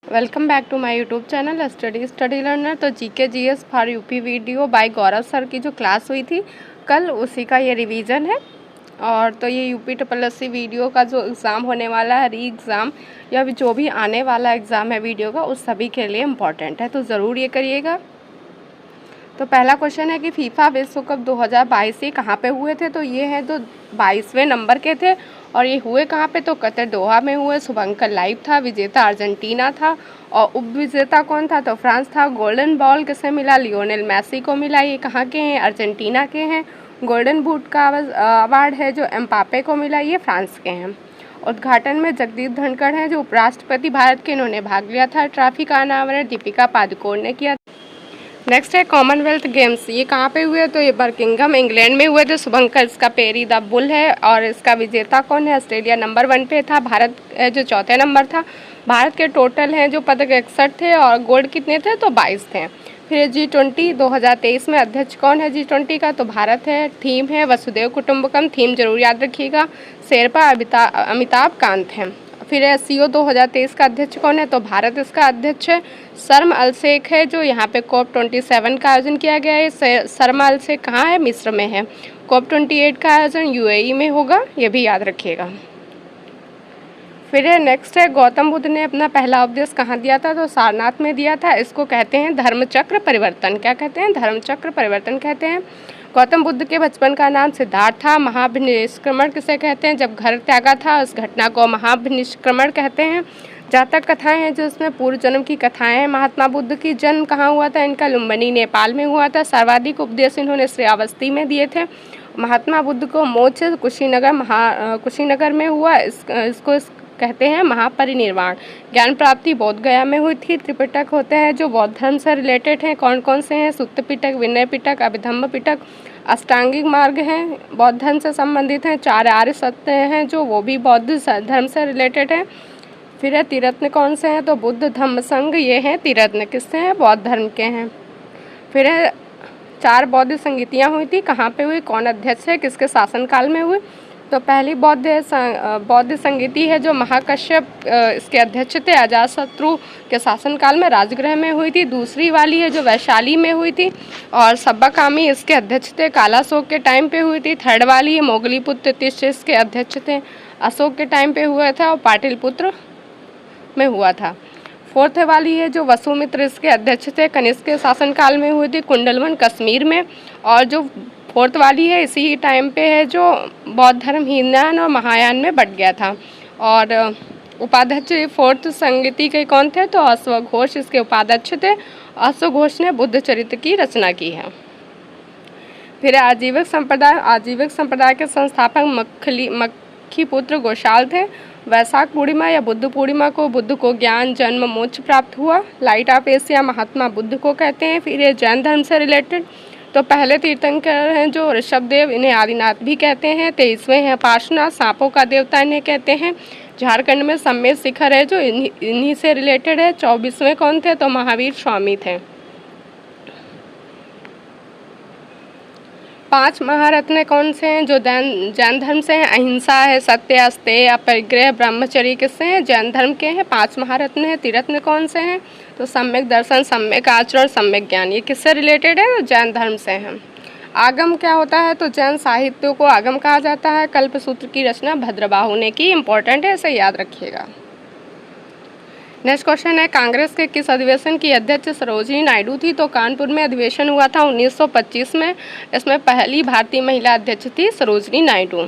Welcome back to my YouTube channel study learner. तो GK GS for UP video by Gaurav sir की जो class हुई थी कल, उसी का ये रिवीजन है। और तो ये यूपी SSC वीडियो का जो एग्ज़ाम होने वाला है, री एग्ज़ाम या जो भी आने वाला एग्ज़ाम है वीडियो का, उस सभी के लिए इम्पॉर्टेंट है, तो ज़रूर ये करिएगा। तो पहला क्वेश्चन है कि फीफा विश्व कप 2022 ये कहाँ पे हुए थे। तो ये है तो 22वें नंबर के थे और ये हुए कहाँ पे, तो कतर दोहा में हुए। शुभंकर लाइव था, विजेता अर्जेंटीना था और उप विजेता कौन था, तो फ्रांस था। गोल्डन बॉल किसे मिला, लियोनेल मेसी को मिला। ये कहाँ के हैं, अर्जेंटीना के हैं। गोल्डन बूट का अवार्ड है जो एम्बापे को मिला, ये फ्रांस के हैं। उद्घाटन में जगदीप धनखड़ हैं जो उपराष्ट्रपति भारत के, इन्होंने भाग लिया था। ट्रॉफी का अनावरण दीपिका पादुकोण ने किया। नेक्स्ट है कॉमनवेल्थ गेम्स, ये कहाँ पे हुए, तो ये बर्किंघम इंग्लैंड में हुए थे। शुभंकर इसका पेरी द बुल है और इसका विजेता कौन है, ऑस्ट्रेलिया नंबर 1 पे था, भारत जो चौथे नंबर था। भारत के टोटल हैं जो पदक 61 थे और गोल्ड कितने थे, तो 22 थे। फिर G20 2023 में अध्यक्ष कौन है G20 का, तो भारत है। थीम है वसुदेव कुटुंबकम, थीम जरूर याद रखिएगा। शेरपा अमिताभ कांत हैं। फिर SCO 2023 का अध्यक्ष कौन है, तो भारत इसका अध्यक्ष है। शर्म अल शेख है जो यहाँ पे COP27 का आयोजन किया गया है। शर्म अल शेख कहाँ है, मिस्र में है। COP28 का आयोजन UAE में होगा, ये भी याद रखिएगा। फिर है नेक्स्ट है गौतम बुद्ध ने अपना पहला उपदेश कहाँ दिया था, तो सारनाथ में दिया था। इसको कहते हैं धर्मचक्र परिवर्तन। क्या कहते हैं, धर्मचक्र परिवर्तन कहते हैं। गौतम बुद्ध के बचपन का नाम सिद्धार्थ था। महाभिनिष्क्रमण किसे कहते हैं, जब घर त्यागा था उस घटना को महाभिनिष्क्रमण कहते हैं। जातक कथाएं हैं जो इसमें पूर्व जन्म की कथाएं हैं। महात्मा बुद्ध की जन्म कहाँ हुआ था, इनका लुम्बिनी नेपाल में हुआ था। सर्वाधिक उपदेश इन्होंने श्रेयावस्ती में दिए थे। महात्मा बुद्ध को मोक्ष कुशीनगर में हुआ। इसको कहते हैं महापरिनिर्वाण। ज्ञान प्राप्ति बोध गया में हुई थी। त्रिपिटक होते हैं जो बौद्ध धर्म से रिलेटेड हैं। कौन कौन से हैं, सुत्त पिटक, विनय पिटक, अभिधम्म पिटक। अष्टांगिक मार्ग हैं, बौद्ध धर्म से संबंधित हैं। 4 आर्य सत्य हैं जो वो भी बौद्ध धर्म से रिलेटेड हैं। फिर है तिरत्न कौन से हैं, तो बुद्ध धम्म संघ, ये हैं तिरत्न, किससे हैं, बौद्ध धर्म के हैं। फिर है 4 बौद्ध संगीतियाँ हुई थी, कहाँ पे हुई, कौन अध्यक्ष है, किसके शासनकाल में हुई। तो पहली बौद्ध संगीति है जो महाकश्यप इसके अध्यक्ष थे, अजातशत्रु के शासनकाल में राजगृह में हुई थी। दूसरी वाली है जो वैशाली में हुई थी और सब्बाकामी इसके अध्यक्ष थे, कालाशोक के टाइम पे हुई थी। थर्ड वाली है मोगलीपुत्र तीसरे इसके अध्यक्ष थे, अशोक के टाइम पे हुआ था और पाटलिपुत्र में हुआ था। फोर्थ वाली है जो वसुमित्र इसके अध्यक्ष थे, कनिष्क के शासनकाल में हुई थी, कुंडलवन कश्मीर में। और जो फोर्थ वाली है इसी टाइम पे है जो बौद्ध धर्म हीनयान और महायान में बट गया था। और उपाध्यक्ष फोर्थ संगीति के कौन थे, तो अश्वघोष इसके उपाध्यक्ष थे। अश्वघोष ने बुद्ध चरित्र की रचना की है। फिर आजीविक संप्रदाय के संस्थापक मक्खीपुत्र गोशाल थे। वैशाख पूर्णिमा या बुद्ध पूर्णिमा को बुद्ध को ज्ञान जन्म मोक्ष प्राप्त हुआ। Light of Asia Mahatma Buddha को कहते हैं। फिर ये जैन धर्म से रिलेटेड, तो पहले तीर्थंकर हैं जो ऋषभदेव, इन्हें आदिनाथ भी कहते हैं। 23वें हैं पार्श्वनाथ, सांपों का देवता इन्हें कहते हैं। झारखंड में सम्मेद शिखर है जो इन्हीं से रिलेटेड है। 24वें कौन थे, तो महावीर स्वामी थे। 5 महारत्न कौन से हैं, जो जैन धर्म से हैं। अहिंसा है, सत्य, अस्तेय, अपरिग्रह, ब्रह्मचर्य किससे हैं, जैन धर्म के हैं। 5 महारत्न हैं। त्रिरत्न कौन से हैं, तो सम्यक दर्शन, सम्यक आचरण, सम्यक ज्ञान, ये किससे रिलेटेड है, तो जैन धर्म से हैं। आगम क्या होता है, तो जैन साहित्य को आगम कहा जाता है। कल्पसूत्र की रचना भद्रबाहु ने की, इंपॉर्टेंट है, इसे याद रखिएगा। नेक्स्ट क्वेश्चन है कांग्रेस के किस अधिवेशन की अध्यक्ष सरोजिनी नायडू थी, तो कानपुर में अधिवेशन हुआ था 1925 में। इसमें पहली भारतीय महिला अध्यक्ष थी सरोजिनी नायडू।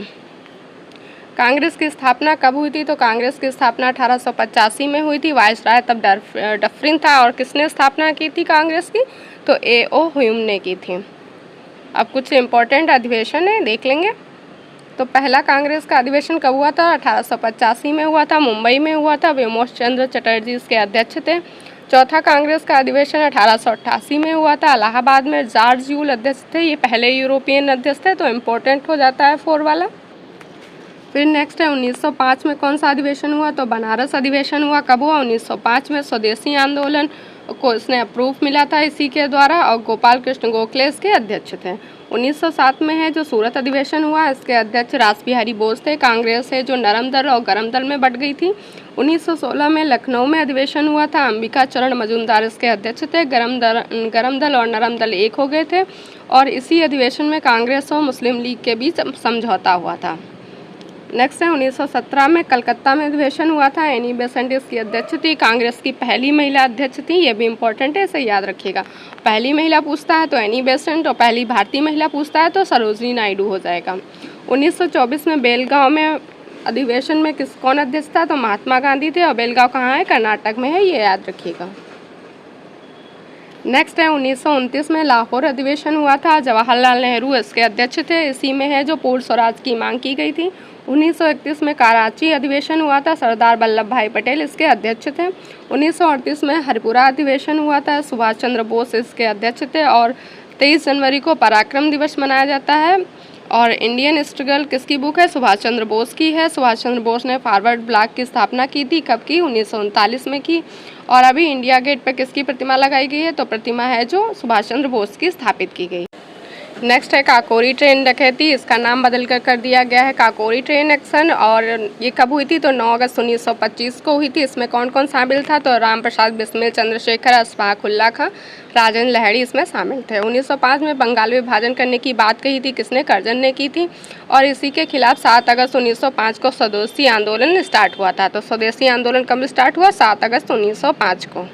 कांग्रेस की स्थापना कब हुई थी, तो कांग्रेस की स्थापना 1885 में हुई थी। वायसराय तब डफरिन था। और किसने स्थापना की थी कांग्रेस की, तो A.O. ह्यूम ने की थी। अब कुछ इम्पोर्टेंट अधिवेशन है, देख लेंगे। तो पहला कांग्रेस का अधिवेशन कब हुआ था, 1885 में हुआ था, मुंबई में हुआ था। विमोश चंद्र चटर्जी इसके अध्यक्ष थे। चौथा कांग्रेस का अधिवेशन 1888 में हुआ था, इलाहाबाद में। जॉर्ज यूल अध्यक्ष थे, ये पहले यूरोपियन अध्यक्ष थे, तो इम्पोर्टेंट हो जाता है 4 वाला। फिर नेक्स्ट है 1905 में कौन सा अधिवेशन हुआ, तो बनारस अधिवेशन हुआ। कब हुआ, 1905 में। स्वदेशी आंदोलन को इसने अप्रूव मिला था इसी के द्वारा, और गोपाल कृष्ण गोखले इसके अध्यक्ष थे। 1907 में है जो सूरत अधिवेशन हुआ, इसके अध्यक्ष रासबिहारी बोस थे। कांग्रेस है जो नरम दल और गरम दल में बंट गई थी। 1916 में लखनऊ में अधिवेशन हुआ था, अंबिका चरण मजूमदार इसके अध्यक्ष थे। गरम दल और नरम दल एक हो गए थे, और इसी अधिवेशन में कांग्रेस और मुस्लिम लीग के बीच समझौता हुआ था। नेक्स्ट है 1917 में कलकत्ता में अधिवेशन हुआ था, एनी बेसेंट इसकी अध्यक्ष थी। कांग्रेस की पहली महिला अध्यक्ष थी, ये भी इंपॉर्टेंट है, इसे याद रखिएगा। पहली महिला पूछता है तो एनी बेसेंट, और पहली भारतीय महिला पूछता है तो सरोजनी नायडू हो जाएगा। 1924 में बेलगांव में अधिवेशन में कौन अध्यक्ष था, तो महात्मा गांधी थे, और बेलगांव कहाँ है, कर्नाटक में है, ये याद रखिएगा। नेक्स्ट है 1929 में लाहौर अधिवेशन हुआ था, जवाहरलाल नेहरू इसके अध्यक्ष थे। इसी में है जो पूर्ण स्वराज की मांग की गई थी। 1931 में कराची अधिवेशन हुआ था, सरदार वल्लभ भाई पटेल इसके अध्यक्ष थे। 1938 में हरिपुरा अधिवेशन हुआ था, सुभाष चंद्र बोस इसके अध्यक्ष थे। और 23 जनवरी को पराक्रम दिवस मनाया जाता है। और इंडियन स्ट्रगल किसकी बुक है, सुभाष चंद्र बोस की है। सुभाष चंद्र बोस ने फॉरवर्ड ब्लॉक की स्थापना की थी, कब की, 1939 में की। और अभी इंडिया गेट पर किसकी प्रतिमा लगाई गई है, तो प्रतिमा है जो सुभाष चंद्र बोस की स्थापित की गई। नेक्स्ट है काकोरी ट्रेन डकैती, इसका नाम बदल कर दिया गया है काकोरी ट्रेन एक्शन। और ये कब हुई थी, तो 9 अगस्त 1925 को हुई थी। इसमें कौन कौन शामिल था, तो राम प्रसाद बिस्मिल, चंद्रशेखर, अशफाक उल्ला खां, राजेंद्र लहड़ी इसमें शामिल थे। 1905 में बंगाल विभाजन करने की बात कही थी, किसने, कर्जन ने की थी। और इसी के खिलाफ 7 अगस्त 1905 को स्वदेशी आंदोलन स्टार्ट हुआ था। तो स्वदेशी आंदोलन कब स्टार्ट हुआ, 7 अगस्त 1905 को।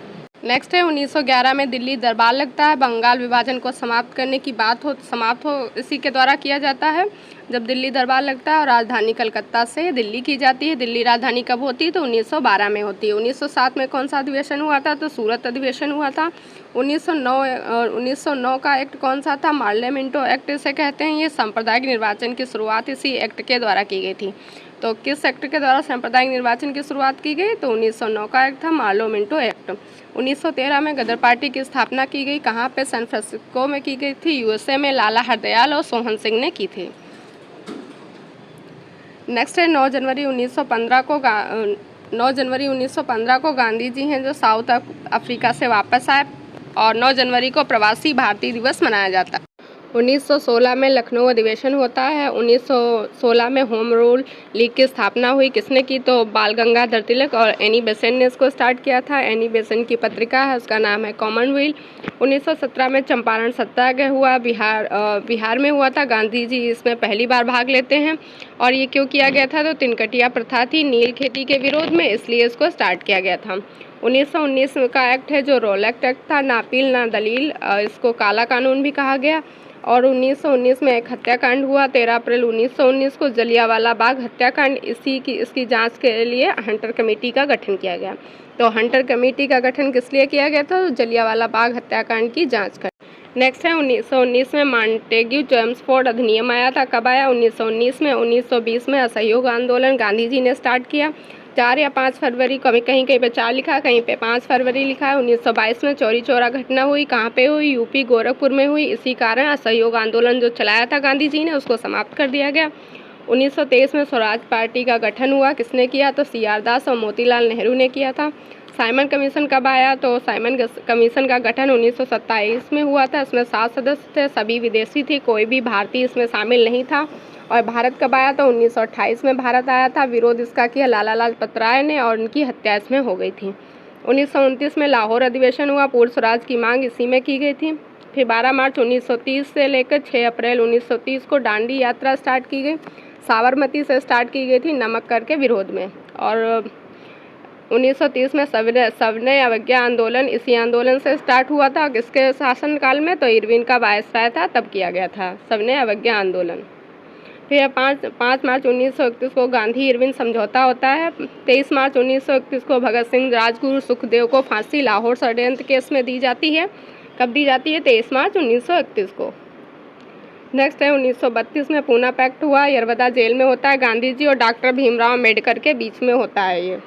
नेक्स्ट है 1911 में दिल्ली दरबार लगता है। बंगाल विभाजन को समाप्त करने की बात समाप्त हो इसी के द्वारा किया जाता है, जब दिल्ली दरबार लगता है। और राजधानी कलकत्ता से दिल्ली की जाती है। दिल्ली राजधानी कब होती है, तो 1912 में होती है। 1907 में कौन सा अधिवेशन हुआ था, तो सूरत अधिवेशन हुआ था। 1909 का एक्ट कौन सा था, मार्लियामेंटो एक्ट इसे कहते हैं। ये सांप्रदायिक निर्वाचन की शुरुआत इसी एक्ट के द्वारा की गई थी। तो किस एक्ट के द्वारा सांप्रदायिक निर्वाचन की शुरुआत की गई, तो 1909 का एक्ट था, मार्लियामेंटो एक्ट। 1913 में गदर पार्टी की स्थापना की गई, कहाँ पे, सैन फ्रांसिस्को में की गई थी, यूएसए में। लाला हरदयाल और सोहन सिंह ने की थी। नेक्स्ट है 9 जनवरी 1915 को गांधी जी हैं जो साउथ अफ्रीका से वापस आए, और 9 जनवरी को प्रवासी भारतीय दिवस मनाया जाता है। 1916 में लखनऊ अधिवेशन होता है। 1916 में होम रूल लीग की स्थापना हुई, किसने की, तो बाल गंगाधर तिलक और एनी बेसेंट ने इसको स्टार्ट किया था। एनी बेसेंट की पत्रिका है, उसका नाम है कॉमनवेल्थ। 1917 में चंपारण सत्याग्रह हुआ, बिहार में हुआ था। गांधी जी इसमें पहली बार भाग लेते हैं। और ये क्यों किया गया था, तो तिनकटिया प्रथा थी नील खेती के विरोध में, इसलिए इसको स्टार्ट किया गया था। 1919 का एक्ट है जो रोलेक्ट एक्ट था, ना अपील ना दलील, इसको काला कानून भी कहा गया। और 1919 में एक हत्याकांड हुआ, 13 अप्रैल 1919 को जलियांवाला बाग हत्याकांड। इसकी जांच के लिए हंटर कमेटी का गठन किया गया। तो हंटर कमेटी का गठन किस लिए किया गया था, तो जलियांवाला बाग हत्याकांड की जांच कर। नेक्स्ट है 1919 में मॉन्टेग्यू चेम्सफोर्ड अधिनियम आया था, कब आया, 1919 में। 1920 में असहयोग आंदोलन गांधी जी ने स्टार्ट किया, 4 या 5 फरवरी, कहीं कहीं पे 4 लिखा है, कहीं पे 5 फरवरी लिखा है। 1922 में चौरी चौरा घटना हुई, कहाँ पे हुई, यूपी गोरखपुर में हुई। इसी कारण असहयोग आंदोलन जो चलाया था गांधी जी ने, उसको समाप्त कर दिया गया। 1923 में स्वराज पार्टी का गठन हुआ, किसने किया, तो CR दास और मोतीलाल नेहरू ने किया था। साइमन कमीशन कब आया, तो साइमन कमीशन का गठन 1927 में हुआ था। इसमें 7 सदस्य थे, सभी विदेशी थे, कोई भी भारतीय इसमें शामिल नहीं था। और भारत कब आया, तो 1928 में भारत आया था। विरोध इसका किया लाला लाजपत राय ने, और उनकी हत्या इसमें हो गई थी। 1929 में लाहौर अधिवेशन हुआ, पूर्ण स्वराज की मांग इसी में की गई थी। फिर 12 मार्च 1930 से लेकर 6 अप्रैल 1930 को दांडी यात्रा स्टार्ट की गई, साबरमती से स्टार्ट की गई थी नमक कर के विरोध में। और 1930 में सविनय अवज्ञा आंदोलन इसी आंदोलन से स्टार्ट हुआ था, किसके शासनकाल में, तो इरविन का वायसराय था, तब किया गया था सविनय अवज्ञा आंदोलन। फिर 5 मार्च 1931 को गांधी इरविन समझौता होता है। 23 मार्च 1931 को भगत सिंह राजगुरु सुखदेव को फांसी लाहौर षड्यंत्र केस में दी जाती है, कब दी जाती है, 23 मार्च 1931 को। नेक्स्ट है 1932 में पूना पैक्ट हुआ, यरवदा जेल में होता है, गांधी जी और डॉक्टर भीमराव अम्बेडकर के बीच में होता है ये।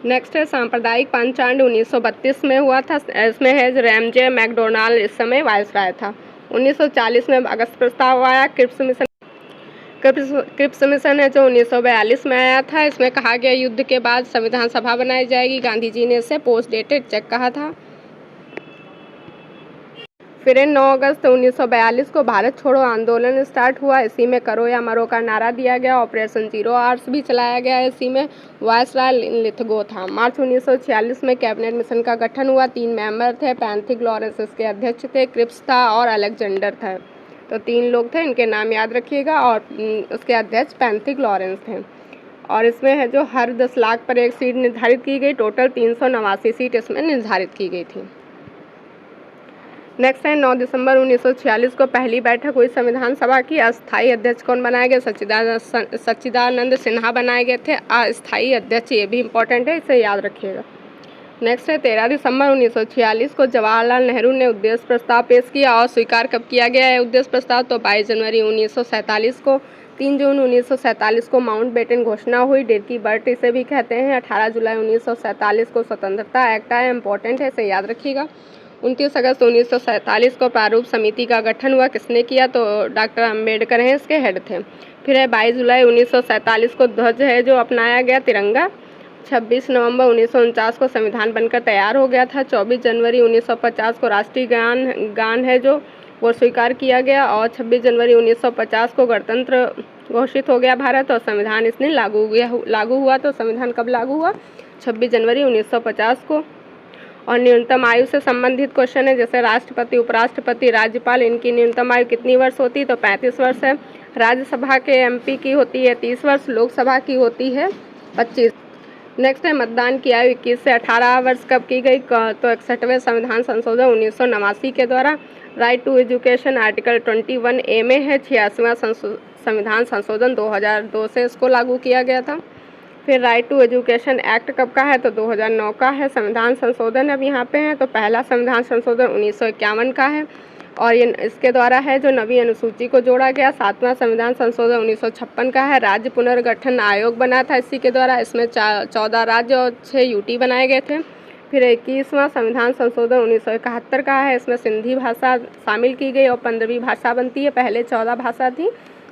नेक्स्ट है सांप्रदायिक पंचांड 1932 में हुआ था, इसमें है रैमजे मैकडोनाल्ड इस समय वायसराय था। 1940 में अगस्त प्रस्ताव आया, क्रिप्स क्रिप्स मिशन है जो 1942 में आया था। इसमें कहा गया युद्ध के बाद संविधान सभा बनाई जाएगी। गांधी जी ने इसे पोस्ट डेटेड चेक कहा था। फिर 9 अगस्त 1942 को भारत छोड़ो आंदोलन स्टार्ट हुआ। इसी में करो या मरो का नारा दिया गया। ऑपरेशन जीरो आवर्स भी चलाया गया। इसी में वायसराय लिथगो था। मार्च 1946 में कैबिनेट मिशन का गठन हुआ। 3 मेंबर थे। पैंथिक लॉरेंस इसके अध्यक्ष थे, क्रिप्स था और अलेक्जेंडर थे। तो 3 लोग थे, इनके नाम याद रखिएगा। और उसके अध्यक्ष पैंथिक लॉरेंस थे। और इसमें है जो हर 10 लाख पर एक सीट निर्धारित की गई। टोटल 389 सीट इसमें निर्धारित की गई थी। नेक्स्ट है 9 दिसंबर 1946 को पहली बैठक हुई संविधान सभा की। अस्थायी अध्यक्ष कौन बनाए गए? सच्चिदानंद सिन्हा बनाए गए थे। अस्थायी अध्यक्ष ये भी इम्पोर्टेंट है, इसे याद रखिएगा। नेक्स्ट है 13 दिसंबर 1946 को जवाहरलाल नेहरू ने उद्देश्य प्रस्ताव पेश किया। और स्वीकार कब किया गया है उद्देश्य प्रस्ताव? तो 22 जनवरी 1947 को। 3 जून 1947 को माउंटबेटन घोषणा हुई। डिर्की बर्ट इसे भी कहते हैं। 18 जुलाई 1947 को स्वतंत्रता एक्ट आया, इम्पोर्टेंट है, इसे याद रखिएगा। 29 अगस्त 1947 को प्रारूप समिति का गठन हुआ। किसने किया? तो डॉक्टर अम्बेडकर हैं, इसके हेड थे। फिर है 22 जुलाई 1947 को ध्वज है जो अपनाया गया, तिरंगा। 26 नवंबर 1949 को संविधान बनकर तैयार हो गया था। 24 जनवरी 1950 को राष्ट्रीय गान है जो वो स्वीकार किया गया। और 26 जनवरी 1950 को गणतंत्र घोषित हो गया भारत और संविधान इसने लागू हुआ। तो संविधान कब लागू हुआ? 26 जनवरी 1950 को। और न्यूनतम आयु से संबंधित क्वेश्चन है, जैसे राष्ट्रपति, उपराष्ट्रपति, राज्यपाल, इनकी न्यूनतम आयु कितनी वर्ष होती है? तो 35 वर्ष है। राज्यसभा के एमपी की होती है 30 वर्ष, लोकसभा की होती है 25। नेक्स्ट है मतदान की आयु 21 से 18 वर्ष कब की गई? तो 61वें संविधान संशोधन 1989 के द्वारा। Right to education article 21A में है। 86वां संविधान संशोधन 2002 से इसको लागू किया गया था। फिर राइट टू एजुकेशन एक्ट कब का है? तो 2009 का है। संविधान संशोधन अब यहाँ पे है, तो पहला संविधान संशोधन 1951 का है। और ये इसके द्वारा है जो नवी अनुसूची को जोड़ा गया। 7वां संविधान संशोधन 1956 का है। राज्य पुनर्गठन आयोग बना था इसी के द्वारा। इसमें 14 राज्य और 6 यूटी बनाए गए थे। फिर 21वां संविधान संशोधन 1971 का है। इसमें सिंधी भाषा शामिल की गई और 15वीं भाषा बनती है। पहले 14 भाषा थी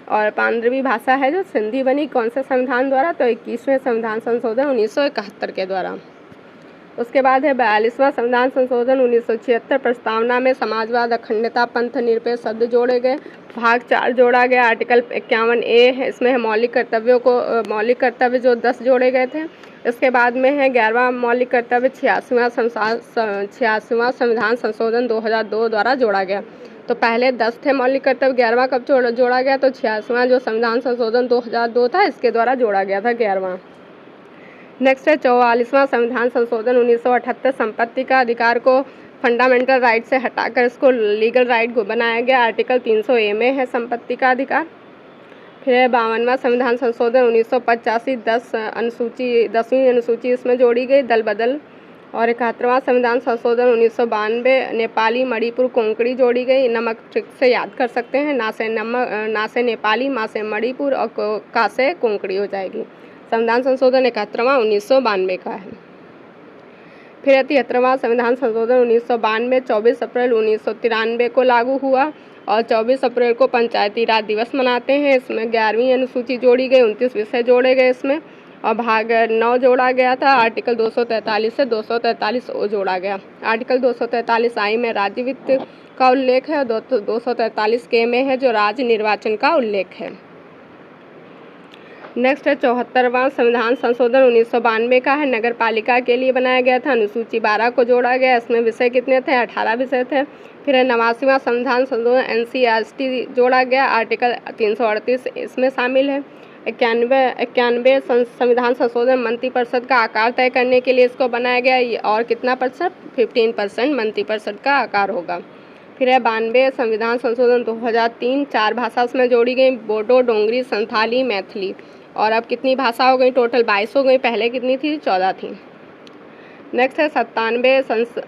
और 15वीं भाषा है जो सिंधी बनी। कौन से संविधान द्वारा? तो 21वें संविधान संशोधन 1971 के द्वारा। उसके बाद है 42वां संविधान संशोधन 1976। प्रस्तावना में समाजवाद, अखंडता, पंथ निरपेक्ष शब्द जोड़े गए। भाग 4 जोड़ा गया। आर्टिकल 51A है, इसमें है मौलिक कर्तव्य जो 10 जोड़े गए थे। इसके बाद में है 11वां मौलिक कर्तव्य 86वां संविधान संशोधन 2002 द्वारा जोड़ा गया। तो पहले 10 थे मौलिक कर्तव्य, 11वां कब जोड़ा गया? तो 86वां जो संविधान संशोधन 2002 था इसके द्वारा जोड़ा गया था 11वां। नेक्स्ट है 44वां संविधान संशोधन 1978। संपत्ति का अधिकार को फंडामेंटल राइट से हटाकर इसको लीगल राइट को बनाया गया। आर्टिकल 300A में है संपत्ति का अधिकार। फिर है 52वां संविधान संशोधन 1985। 10वीं अनुसूची इसमें जोड़ी गई, दल बदल। और 71वां संविधान संशोधन 1992। नेपाली, मणिपुर, कोंकणी जोड़ी गई। नमक ट्रिक से याद कर सकते हैं। ना से नेपाली, मा से मणिपुर और का से कोंकणी हो जाएगी। संविधान संशोधन 71वां 1992 का है। फिर 73वां संविधान संशोधन 1992 24 अप्रैल 1993 को लागू हुआ। और 24 अप्रैल को पंचायती राज दिवस मनाते हैं। इसमें 11वीं अनुसूची जोड़ी गई, 29 विषय जोड़े गए इसमें। और भाग 9 जोड़ा गया था। आर्टिकल 243 से 243O जोड़ा गया। आर्टिकल 243I में राज्य वित्त का उल्लेख है और 243K में है जो राज्य निर्वाचन का उल्लेख है। नेक्स्ट है 74वां संविधान संशोधन 1992 का है। नगर पालिका के लिए बनाया गया था। अनुसूची 12 को जोड़ा गया। इसमें विषय कितने थे? 18 विषय थे। फिर है 89वां संविधान संशोधन NCRT जोड़ा गया। आर्टिकल 338 इसमें शामिल है। 91 संविधान संशोधन मंत्रिपरिषद का आकार तय करने के लिए इसको बनाया गया। और कितना प्रतिशत? 15% मंत्रिपरिषद का आकार होगा। फिर है 92 संविधान संशोधन 2003। 4 भाषा उसमें जोड़ी गई, बोडो, डोंगरी, संथाली, मैथिली। और अब कितनी भाषा हो गई? टोटल 22 हो गई। पहले कितनी थी? 14 थी। नेक्स्ट है 97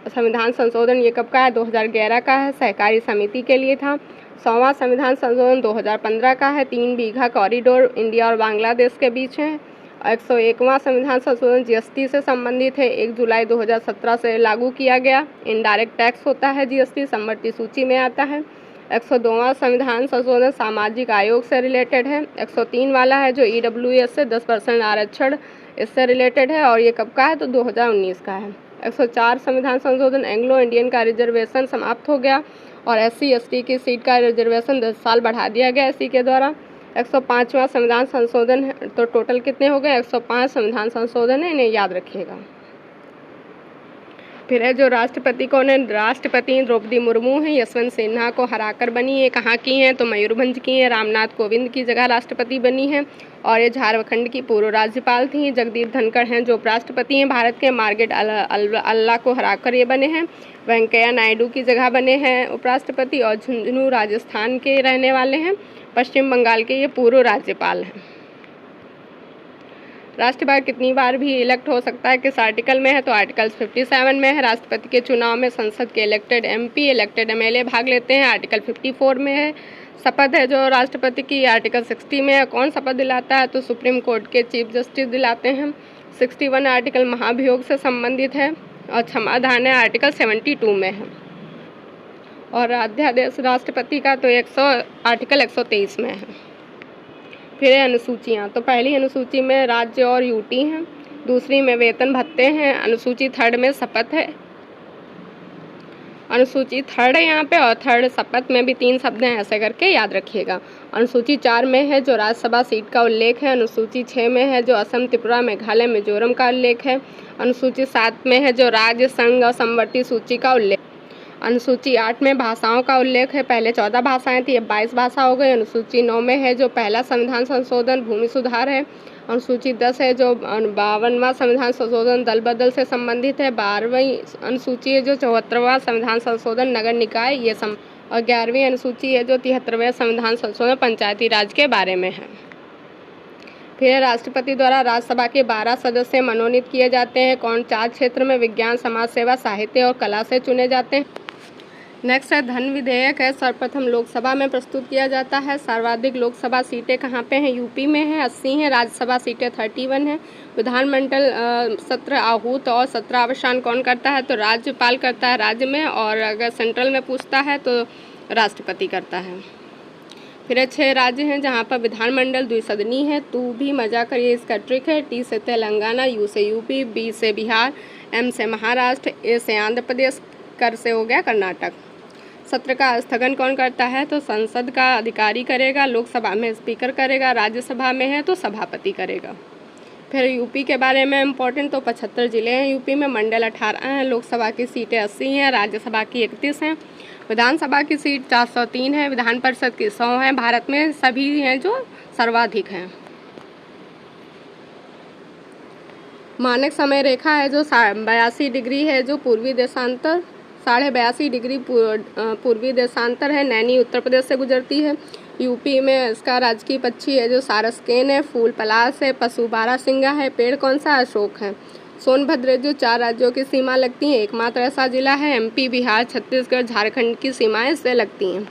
संविधान संशोधन। ये कब का है? 2011 का है। सहकारी समिति के लिए था। 100वां संविधान संशोधन 2015 का है। 3 बीघा कॉरिडोर इंडिया और बांग्लादेश के बीच है। 101वां संविधान संशोधन GST से संबंधित है। 1 जुलाई 2017 से लागू किया गया। इनडायरेक्ट टैक्स होता है GST, समवर्ती सूची में आता है। 102वां संविधान संशोधन सामाजिक आयोग से रिलेटेड है। 103 वाला है जो EWS से 10% आरक्षण, इससे रिलेटेड है और ये कब का है तो 2019 का है। 104 संविधान संशोधन एंग्लो इंडियन का रिजर्वेशन समाप्त हो गया और SC ST की सीट का रिजर्वेशन 10 साल बढ़ा दिया गया इसी के द्वारा। 105वां संविधान संशोधन है, तो टोटल कितने हो गए 105 संविधान संशोधन है, इन्हें याद रखिएगा। फिर है जो राष्ट्रपति कौन है, राष्ट्रपति द्रौपदी मुर्मू हैं, यशवंत सिन्हा को हराकर बनी है। कहाँ की हैं तो मयूरभंज की हैं। रामनाथ कोविंद की जगह राष्ट्रपति बनी हैं और ये झारखंड की पूर्व राज्यपाल थी। जगदीप धनखड़ हैं जो उपराष्ट्रपति हैं भारत के, मार्गरेट अल्ला को हराकर ये बने हैं। वेंकैया नायडू की जगह बने हैं उपराष्ट्रपति और झुंझुनू राजस्थान के रहने वाले हैं। पश्चिम बंगाल के ये पूर्व राज्यपाल हैं। राष्ट्रपति कितनी बार भी इलेक्ट हो सकता है, किस आर्टिकल में है तो आर्टिकल 57 में है। राष्ट्रपति के चुनाव में संसद के इलेक्टेड MP, इलेक्टेड MLA भाग लेते हैं, आर्टिकल 54 में है। शपथ है जो राष्ट्रपति की आर्टिकल 60 में है। कौन शपथ दिलाता है तो सुप्रीम कोर्ट के चीफ जस्टिस दिलाते हैं। 61 आर्टिकल महाभियोग से संबंधित है और क्षमादान है आर्टिकल 72 में है। और अध्यादेश राष्ट्रपति का तो आर्टिकल 123 में है। फिर अनुसूचियाँ, तो पहली अनुसूची में राज्य और UT हैं, दूसरी में वेतन भत्ते हैं, अनुसूची 3 में शपथ है। अनुसूची 3 है यहाँ पे और 3 शपथ में भी 3 शब्द हैं, ऐसे करके याद रखिएगा। अनुसूची 4 में है जो राज्यसभा सीट का उल्लेख है। अनुसूची 6 में है जो असम, त्रिपुरा, मेघालय, मिजोरम का उल्लेख है। अनुसूची 7 में है जो राज्य, संघ और समवर्ती सूची का उल्लेख। अनुसूची 8 में भाषाओं का उल्लेख है। पहले 14 भाषाएं थी, अब 22 भाषा हो गई। अनुसूची 9 में है जो पहला संविधान संशोधन भूमि सुधार है। अनुसूची 10 है जो 52वां संविधान संशोधन दल बदल से संबंधित है। 12वीं अनुसूची है जो 74वां संविधान संशोधन नगर निकाय ये और 11वीं अनुसूची है जो 73वें संविधान संशोधन पंचायती राज के बारे में है। फिर राष्ट्रपति द्वारा राज्यसभा के 12 सदस्य मनोनीत किए जाते हैं। कौन 4 क्षेत्र में विज्ञान, समाज सेवा, साहित्य और कला से चुने जाते हैं। नेक्स्ट है धन विधेयक है, सर्वप्रथम लोकसभा में प्रस्तुत किया जाता है। सर्वाधिक लोकसभा सीटें कहाँ पे हैं, यूपी में है 80 हैं। राज्यसभा सीटें 31 हैं। विधानमंडल सत्र आहूत और सत्रावसान कौन करता है तो राज्यपाल करता है राज्य में, और अगर सेंट्रल में पूछता है तो राष्ट्रपति करता है। फिर 6 राज्य हैं जहाँ पर विधानमंडल द्विसदनी है। तू भी मजा करिए इसका ट्रिक है। T से तेलंगाना, U से यूपी, B से बिहार, M से महाराष्ट्र, A से आंध्र प्रदेश, कर से हो गया कर्नाटक। सत्र का स्थगन कौन करता है तो संसद का अधिकारी करेगा। लोकसभा में स्पीकर करेगा, राज्यसभा में है तो सभापति करेगा। फिर यूपी के बारे में इम्पोर्टेंट तो 75 जिले हैं यूपी में, मंडल 18 हैं, लोकसभा की सीटें 80 हैं, राज्यसभा की 31 हैं, विधानसभा की सीट 403 है, विधान परिषद की 100 हैं। भारत में सभी हैं जो सर्वाधिक हैं। मानक समय रेखा है जो 82 डिग्री है जो पूर्वी देशांतर, 82.5 डिग्री पूर्वी देशांतर है। नैनी उत्तर प्रदेश से गुजरती है। यूपी में इसका राजकीय पक्षी है जो सारस्केन है। फूल पलाश है। पशु बारहसिंगा है। पेड़ कौन सा अशोक है। सोनभद्र जो 4 राज्यों की सीमा लगती है, एकमात्र ऐसा जिला है। MP, बिहार, छत्तीसगढ़, झारखंड की सीमाएं इससे लगती हैं।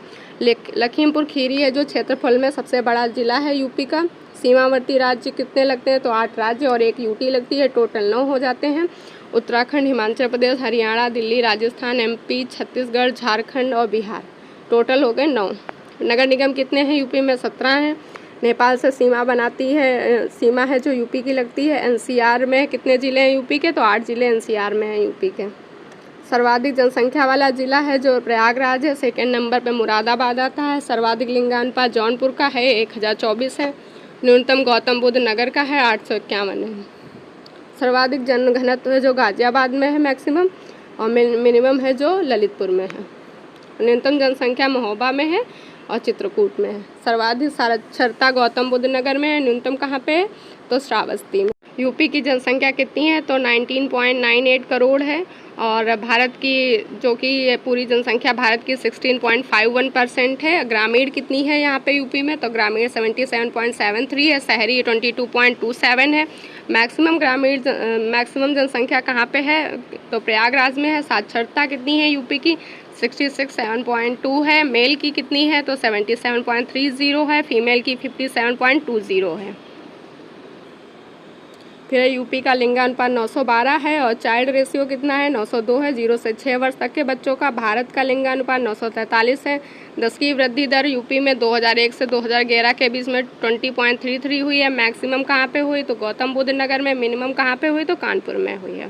लखीमपुर खीरी है जो क्षेत्रफल में सबसे बड़ा जिला है यूपी का। सीमावर्ती राज्य कितने लगते हैं तो 8 राज्य और 1 UT लगती है, टोटल 9 हो जाते हैं। उत्तराखंड, हिमाचल प्रदेश, हरियाणा, दिल्ली, राजस्थान, MP, छत्तीसगढ़, झारखंड और बिहार, टोटल हो गए 9। नगर निगम कितने हैं यूपी में 17 हैं। नेपाल से सीमा बनाती है, सीमा है जो यूपी की लगती है। NCR में कितने ज़िले हैं यूपी के तो 8 ज़िले NCR में हैं यूपी के। सर्वाधिक जनसंख्या वाला जिला है जो प्रयागराज है। 2nd नंबर पे मुरादाबाद आता है। सर्वाधिक लिंगानुपात जौनपुर का है 1024 है। न्यूनतम गौतम बुद्ध नगर का है 851 है। सर्वाधिक जनघनत्व है जो गाजियाबाद में है मैक्सिमम, और मिनिमम है जो ललितपुर में है। न्यूनतम जनसंख्या महोबा में है और चित्रकूट में है। सर्वाधिक साक्षरता गौतम बुद्ध नगर में है। न्यूनतम कहाँ पे है तो श्रावस्ती में। यूपी की जनसंख्या कितनी है तो 19.98 करोड़ है, और भारत की जो कि पूरी जनसंख्या भारत की 16.51% है। ग्रामीण कितनी है यहाँ पे यूपी में तो ग्रामीण 77.73 है, शहरी 22.27 है। मैक्सिमम जनसंख्या कहाँ पे है तो प्रयागराज में है। साक्षरता कितनी है यूपी की 67.2 है। मेल की कितनी है तो 77.30 है। फीमेल की 57.20 है। फिर यूपी का लिंगानुपात 912 है और चाइल्ड रेशियो कितना है 902 है। 0 से 6 वर्ष तक के बच्चों का। भारत का लिंगानुपात 943 है। 10 की वृद्धि दर यूपी में 2001 से 2011 के बीच में 20.33 हुई है। मैक्सिमम कहाँ पे हुई तो गौतम बुद्ध नगर में। मिनिमम कहाँ पे हुई तो कानपुर में हुई है।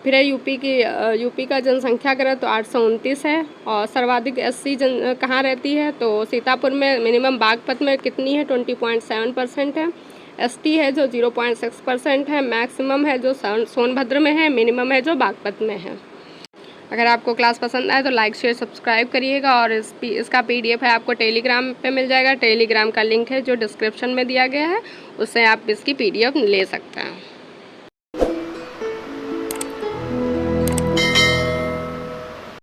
फिर यूपी का जनसंख्या घनत्व तो 829 है और सर्वाधिक एससी कहाँ रहती है तो सीतापुर में। मिनिमम बागपत में कितनी है 20.7% है। एसटी है जो 0.6% है। मैक्सिमम है जो सोनभद्र में है। मिनिमम है जो बागपत में है। अगर आपको क्लास पसंद आए तो लाइक शेयर सब्सक्राइब करिएगा और इसका PDF है आपको टेलीग्राम पे मिल जाएगा। टेलीग्राम का लिंक है जो डिस्क्रिप्शन में दिया गया है, उससे आप इसकी PDF ले सकते हैं।